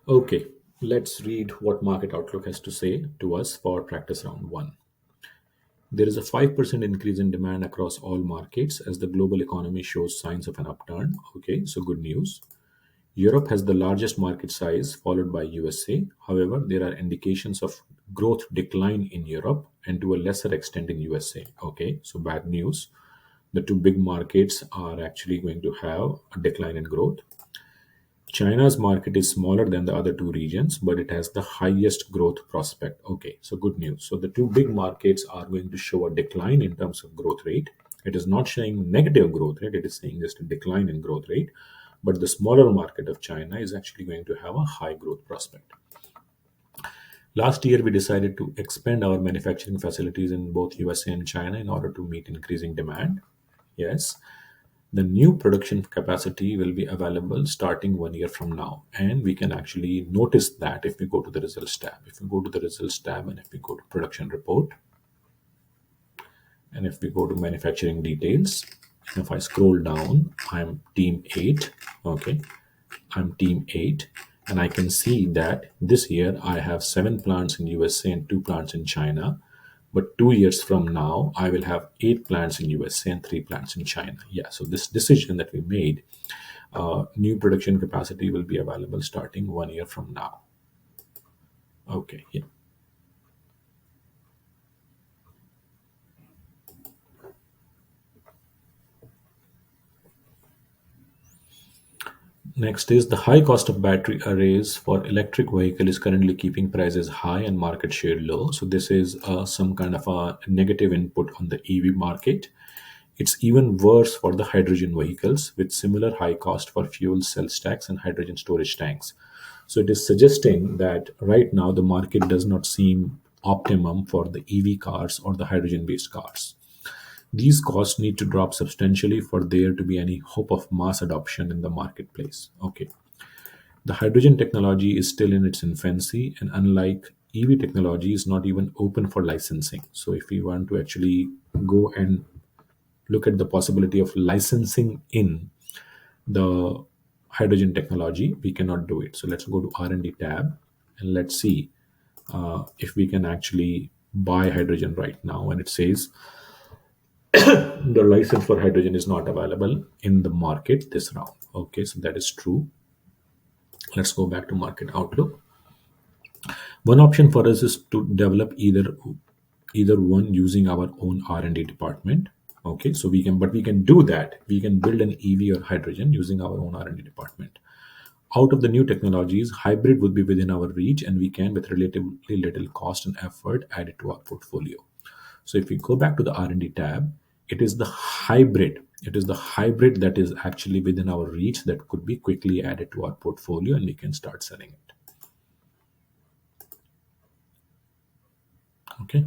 Okay, let's read what Market Outlook has to say to us for practice round one. There is a 5% increase in demand across all markets as the global economy shows signs of an upturn. Okay, so good news. Europe has the largest market size, followed by USA. However, there are indications of growth decline in Europe and to a lesser extent in USA. Okay, so bad news. The two big markets are actually going to have a decline in growth. China's market is smaller than the other two regions, but it has the highest growth prospect. Okay, so good news. So the two big markets are going to show a decline in terms of growth rate. It is not showing negative growth rate, it is saying just a decline in growth rate. But the smaller market of China is actually going to have a high growth prospect. Last year, we decided to expand our manufacturing facilities in both USA and China in order to meet increasing demand. Yes, the new production capacity will be available starting 1 year from now. And we can actually notice that if we go to the results tab. If we go to the results tab and if we go to production report and if we go to manufacturing details, if I scroll down, I'm team 8. Okay, I'm team 8. And I can see that this year I have 7 plants in USA and 2 plants in China. But 2 years from now, I will have 8 plants in USA and 3 plants in China. Yeah, so this decision that we made, new production capacity will be available starting 1 year from now. Okay, yeah. Next is the high cost of battery arrays for electric vehicle is currently keeping prices high and market share low. So this is some kind of a negative input on the EV market. It's even worse for the hydrogen vehicles with similar high cost for fuel cell stacks and hydrogen storage tanks. So it is suggesting that right now the market does not seem optimum for the EV cars or the hydrogen based cars. These costs need to drop substantially for there to be any hope of mass adoption in the marketplace. Okay. The hydrogen technology is still in its infancy, and unlike EV technology, is not even open for licensing. So, if we want to actually go and look at the possibility of licensing in the hydrogen technology, we cannot do it. So, let's go to R&D tab and let's see if we can actually buy hydrogen right now. And it says the license for hydrogen is not available in the market this round. Okay, so that is true. Let's go back to market outlook. One option for us is to develop either one using our own R&D department. Okay, so we can do that. We can build an EV or hydrogen using our own R&D department. Out of the new technologies, hybrid would be within our reach, and we can, with relatively little cost and effort, add it to our portfolio. So if we go back to the R&D tab, it is the hybrid. It is the hybrid that is actually within our reach that could be quickly added to our portfolio and we can start selling it. Okay.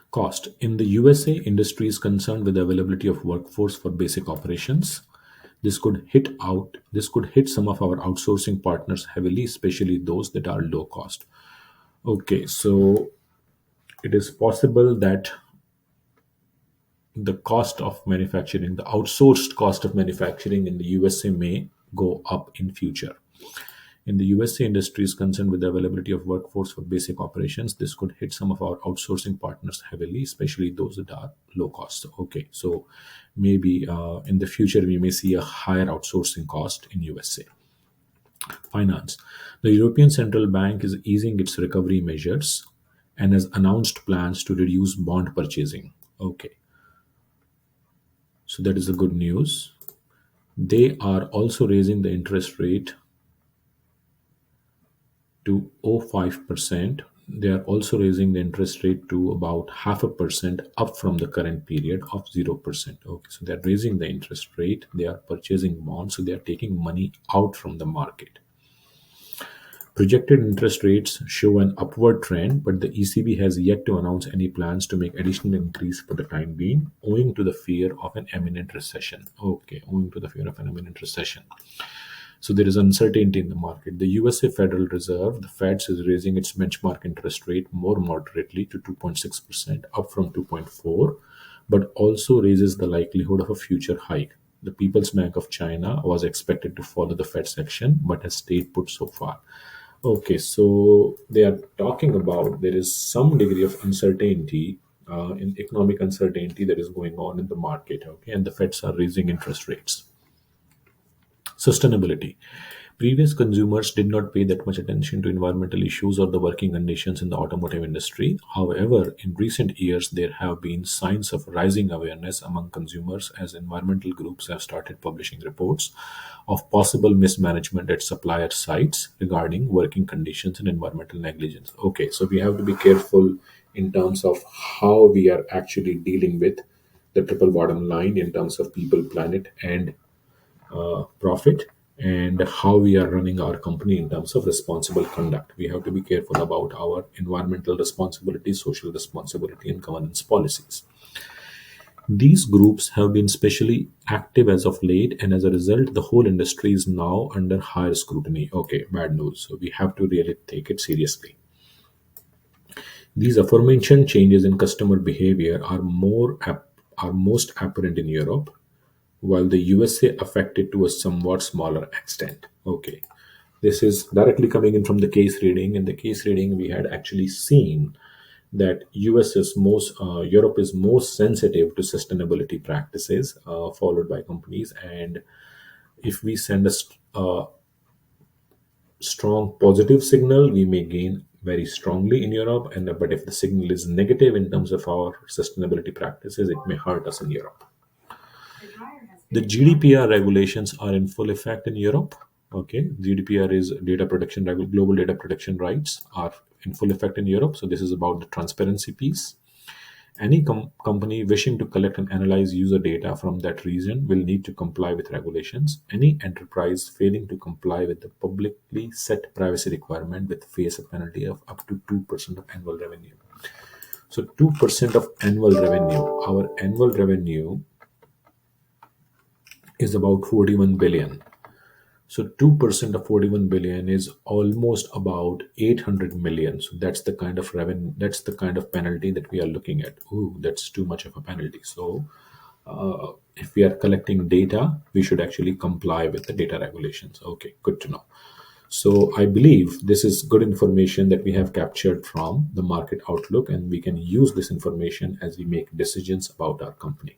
Cost. In the USA, industry is concerned with the availability of workforce for basic operations. This could hit some of our outsourcing partners heavily, especially those that are low cost. Okay, so it is possible that the cost of manufacturing, the outsourced cost of manufacturing in the USA may go up in future. In the USA, industry is concerned with the availability of workforce for basic operations. This could hit some of our outsourcing partners heavily, especially those that are low cost. So, okay, so maybe in the future we may see a higher outsourcing cost in USA. Finance. The European Central Bank is easing its recovery measures and has announced plans to reduce bond purchasing. Okay, so that is the good news. They are also raising the interest rate to 0.5%. They are also raising the interest rate to about 0.5% up from the current period of 0%. Okay, so they're raising the interest rate, they are purchasing bonds, so they are taking money out from the market. Projected interest rates show an upward trend, but the ECB has yet to announce any plans to make additional increase for the time being, owing to the fear of an imminent recession. Okay, owing to the fear of an imminent recession. So there is uncertainty in the market. The USA Federal Reserve, the Fed, is raising its benchmark interest rate more moderately to 2.6%, up from 2.4, but also raises the likelihood of a future hike. The People's Bank of China was expected to follow the Fed section, but has stayed put so far. Okay, so they are talking about there is some degree of uncertainty in economic uncertainty that is going on in the market. Okay, and the Feds are raising interest rates. Sustainability. Previous consumers did not pay that much attention to environmental issues or the working conditions in the automotive industry. However, in recent years, there have been signs of rising awareness among consumers as environmental groups have started publishing reports of possible mismanagement at supplier sites regarding working conditions and environmental negligence. Okay, so we have to be careful in terms of how we are actually dealing with the triple bottom line in terms of people, planet, and profit, and how we are running our company in terms of responsible conduct. We have to be careful about our environmental responsibility, social responsibility, and governance policies. These groups have been especially active as of late, and as a result, the whole industry is now under higher scrutiny. Okay, bad news. So we have to really take it seriously. These aforementioned changes in customer behavior are most apparent in Europe, while the USA affected to a somewhat smaller extent. Okay, this is directly coming in from the case reading. In the case reading, we had actually seen that Europe is most sensitive to sustainability practices, followed by companies. And if we send a strong positive signal, we may gain very strongly in Europe. And but if the signal is negative in terms of our sustainability practices, it may hurt us in Europe. The GDPR regulations are in full effect in Europe. Okay, GDPR is global data protection rights are in full effect in Europe. So this is about the transparency piece. Any company wishing to collect and analyze user data from that region will need to comply with regulations. Any enterprise failing to comply with the publicly set privacy requirement will face a penalty of up to 2% of annual revenue. So 2% of annual revenue. Our annual revenue is about 41 billion. So 2% of 41 billion is almost about 800 million. So that's the kind of revenue, that's the kind of penalty that we are looking at. Ooh, that's too much of a penalty. So if we are collecting data, we should actually comply with the data regulations. Okay, good to know. So I believe this is good information that we have captured from the market outlook, and we can use this information as we make decisions about our company.